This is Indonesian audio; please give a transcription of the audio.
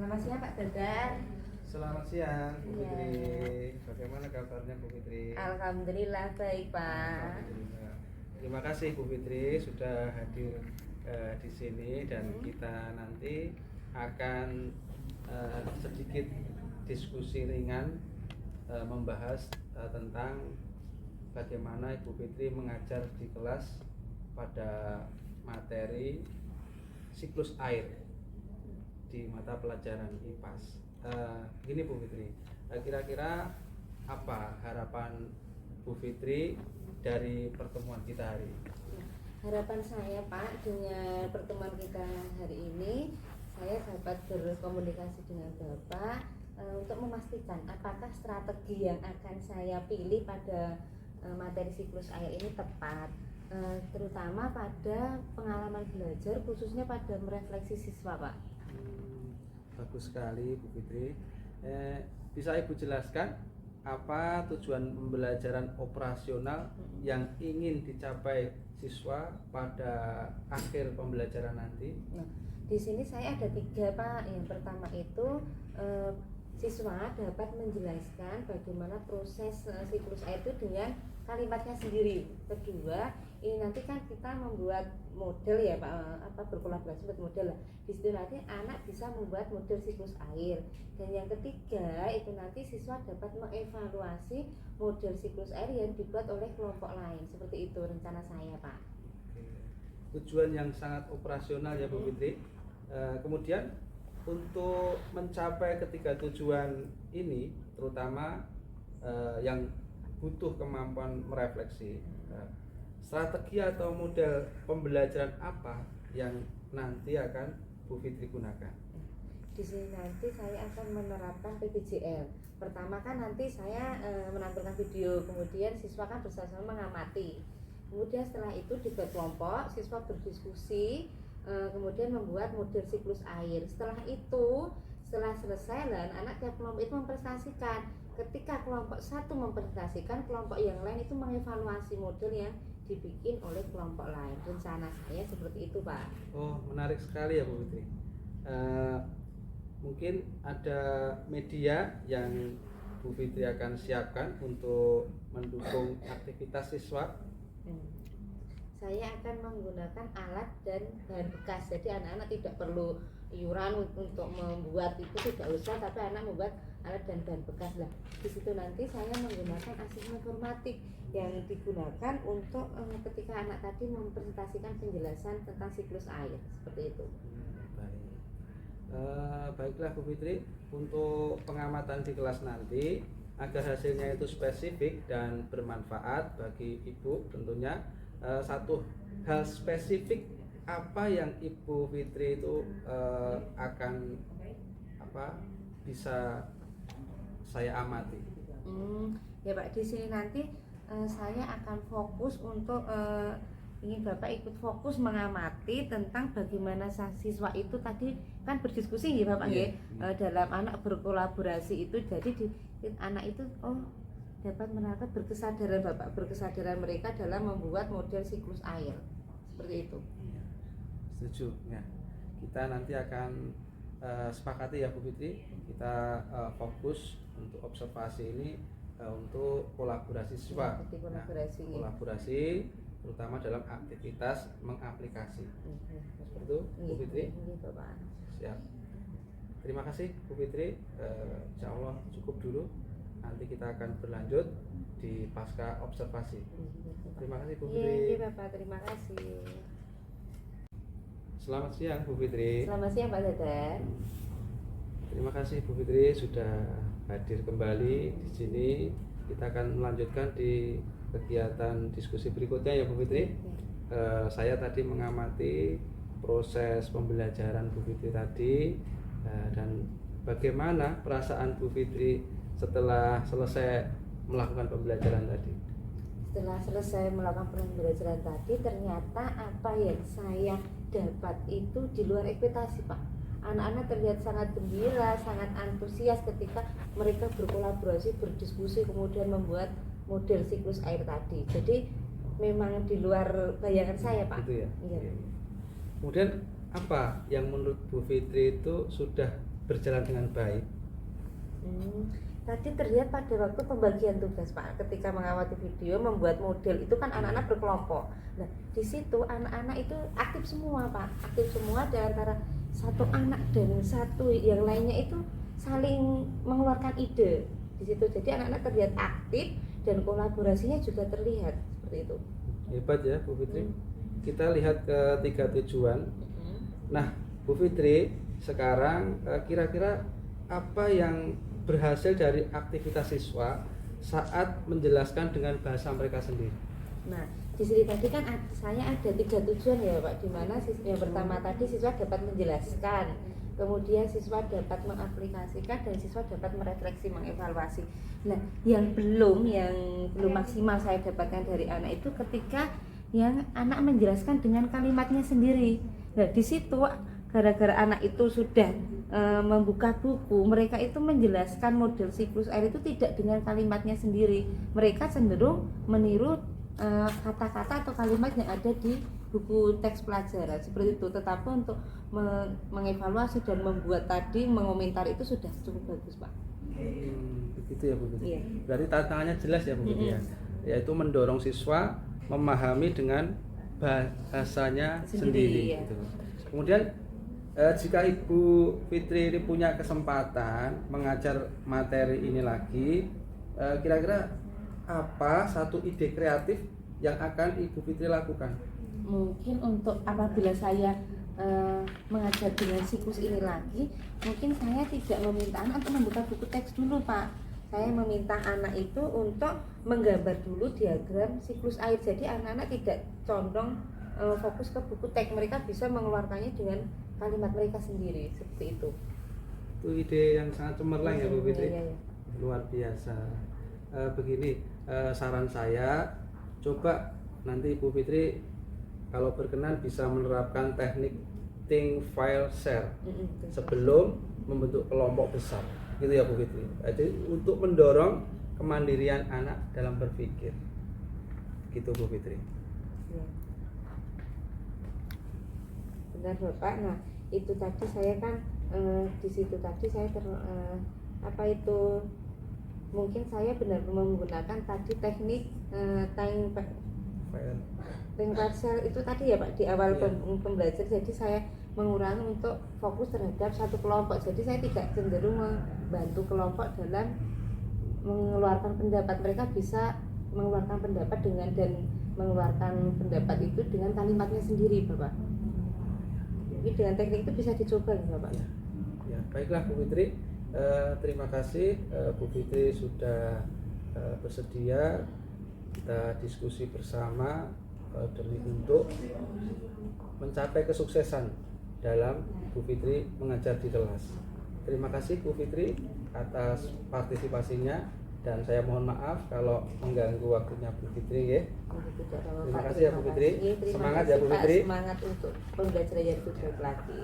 Selamat siang Pak Dadar. Selamat siang Bu Iya. Fitri. Bagaimana kabarnya Bu Fitri? Alhamdulillah baik Pak. Alhamdulillah. Terima kasih Bu Fitri sudah hadir di sini dan kita nanti akan sedikit diskusi ringan membahas tentang bagaimana Ibu Fitri mengajar di kelas pada materi siklus air di mata pelajaran IPAS. Gini Bu Fitri, kira-kira apa harapan Bu Fitri dari pertemuan kita hari ini? Harapan saya Pak dengan pertemuan kita hari ini, saya dapat berkomunikasi dengan Bapak untuk memastikan apakah strategi yang akan saya pilih pada materi siklus air ini tepat, terutama pada pengalaman belajar khususnya pada merefleksi siswa Pak. Bagus sekali Bu Fitri. Bisa Ibu jelaskan apa tujuan pembelajaran operasional yang ingin dicapai siswa pada akhir pembelajaran nanti? Nah, di sini saya ada 3 Pak. Yang pertama itu siswa dapat menjelaskan bagaimana proses siklus air itu dengan kalimatnya sendiri. Kedua, ini nanti kan kita membuat model ya Pak, berkolaborasi buat model lah. Di situ nanti anak bisa membuat model siklus air. Dan yang ketiga itu nanti siswa dapat mengevaluasi model siklus air yang dibuat oleh kelompok lain. Seperti itu rencana saya Pak. Tujuan yang sangat operasional ya Bu Fitri. Kemudian untuk mencapai ketiga tujuan ini, terutama yang butuh kemampuan merefleksi, strategi atau model pembelajaran apa yang nanti akan Bu Fitri gunakan? Di sini nanti saya akan menerapkan PPJL. Pertama kan nanti saya menampilkan video, kemudian siswa kan bersama-sama mengamati. Kemudian setelah itu dibuat kelompok, siswa berdiskusi, kemudian membuat model siklus air. Setelah selesai dan anak tiap kelompok itu mempresentasikan. Ketika kelompok satu mempresentasikan, kelompok yang lain itu mengevaluasi model yang dibikin oleh kelompok lain. Rencana saya seperti itu Pak. Oh, menarik sekali ya Bu Fitri. Mungkin ada media yang Bu Fitri akan siapkan untuk mendukung aktivitas siswa. Saya akan menggunakan alat dan bahan bekas, jadi anak-anak tidak perlu iuran untuk membuat itu, tidak usah, tapi anak membuat alat dan bahan bekas lah. Di situ nanti saya menggunakan asesmen formatif yang digunakan untuk ketika anak tadi mempresentasikan penjelasan tentang siklus air, seperti itu. Baiklah Bu Fitri, untuk pengamatan di kelas nanti agar hasilnya itu spesifik dan bermanfaat bagi Ibu tentunya, satu hal spesifik apa yang Ibu Fitri itu akan bisa saya amati? Ya Pak, di sini nanti saya akan fokus untuk ingin Bapak ikut fokus mengamati tentang bagaimana siswa itu tadi kan berdiskusi ya Bapak ya, dalam anak berkolaborasi itu, jadi anak itu dapat menerapkan berkesadaran mereka dalam membuat model siklus air, seperti itu. Setuju ya. Kita nanti akan sepakati ya Bu Fitri, kita fokus untuk observasi ini untuk kolaborasi siswa. Kolaborasi terutama dalam aktivitas mengaplikasi. Seperti itu Bu Fitri. Siap. Terima kasih Bu Fitri. Insya Allah cukup dulu. Nanti kita akan berlanjut di pasca observasi. Terima kasih Bu Fitri. Iya Bapak, terima kasih. Selamat siang Bu Fitri. Selamat siang Pak Dadar. Terima kasih Bu Fitri sudah hadir kembali di sini. Kita akan melanjutkan di kegiatan diskusi berikutnya ya Bu Fitri. Saya tadi mengamati proses pembelajaran Bu Fitri tadi, dan bagaimana perasaan Bu Fitri setelah selesai melakukan pembelajaran tadi. Setelah selesai melakukan pembelajaran tadi, ternyata apa yang saya dapat itu di luar ekspektasi Pak. Anak-anak terlihat sangat gembira, sangat antusias ketika mereka berkolaborasi, berdiskusi, kemudian membuat model siklus air tadi. Jadi memang di luar bayangan saya Pak. Itu ya. Iya. Kemudian apa yang menurut Bu Fitri itu sudah berjalan dengan baik? Tadi terlihat pada waktu pembagian tugas Pak, ketika mengawati video membuat model itu kan anak-anak berkelompok. Nah di situ anak-anak itu aktif semua Pak, aktif semua, di antara satu anak dan satu yang lainnya itu saling mengeluarkan ide di situ. Jadi anak-anak terlihat aktif dan kolaborasinya juga terlihat seperti itu. Hebat ya Bu Fitri. Kita lihat ketiga tujuan. Nah Bu Fitri, sekarang kira-kira apa yang berhasil dari aktivitas siswa saat menjelaskan dengan bahasa mereka sendiri? Nah, di sini tadi kan saya ada 3 tujuan ya Pak, di mana yang pertama tadi siswa dapat menjelaskan, kemudian siswa dapat mengaplikasikan, dan siswa dapat merefleksi, mengevaluasi. Nah, yang belum maksimal saya dapatkan dari anak itu ketika yang anak menjelaskan dengan kalimatnya sendiri. Nah, di situ gara-gara anak itu sudah membuka buku, mereka itu menjelaskan model siklus air itu tidak dengan kalimatnya sendiri. Mereka cenderung meniru kata-kata atau kalimat yang ada di buku teks pelajaran seperti itu. Tetapi untuk mengevaluasi dan membuat tadi mengomentar itu sudah cukup bagus Pak. Begitu ya Bu Fitri. Iya. Berarti tantangannya jelas ya Bu Fitri ya, yaitu mendorong siswa memahami dengan bahasanya sendiri. Ya. Gitu. Kemudian jika Ibu Fitri ini punya kesempatan mengajar materi ini lagi, kira-kira apa satu ide kreatif yang akan Ibu Fitri lakukan? Mungkin untuk apabila saya mengajar dengan siklus ini lagi, mungkin saya tidak meminta anak untuk membuka buku teks dulu Pak. Saya meminta anak itu untuk menggambar dulu diagram siklus air. Jadi anak-anak tidak condong fokus ke buku teks, mereka bisa mengeluarkannya dengan kalimat mereka sendiri seperti itu. Itu ide yang sangat cemerlang ya Bu Fitri. Iya. Luar biasa. Begini, saran saya, coba nanti Bu Fitri kalau berkenan bisa menerapkan teknik think, file, share sebelum membentuk kelompok besar, gitu ya Bu Fitri. Jadi untuk mendorong kemandirian anak dalam berpikir, gitu Bu Fitri. Ya. Benar Bapak. Nah itu tadi saya kan di situ tadi saya mungkin saya benar menggunakan tadi teknik think parcel itu tadi ya Pak di awal pembelajar. Jadi saya mengurangi untuk fokus terhadap satu kelompok. Jadi saya tidak cenderung membantu kelompok dalam mengeluarkan pendapat. Mereka bisa mengeluarkan pendapat dan mengeluarkan pendapat itu dengan kalimatnya sendiri Bapak. Jadi dengan teknik itu bisa dicoba Bapak. Ya, baiklah Bu Fitri. Terima kasih Bu Fitri sudah bersedia kita diskusi bersama untuk mencapai kesuksesan dalam Bu Fitri mengajar di kelas. Terima kasih Bu Fitri atas partisipasinya, dan saya mohon maaf kalau mengganggu waktunya Bu Fitri ya. Terima kasih ya Bu Fitri. Semangat ya Bu Fitri. Semangat untuk pembelajaran yang lebih baik lagi.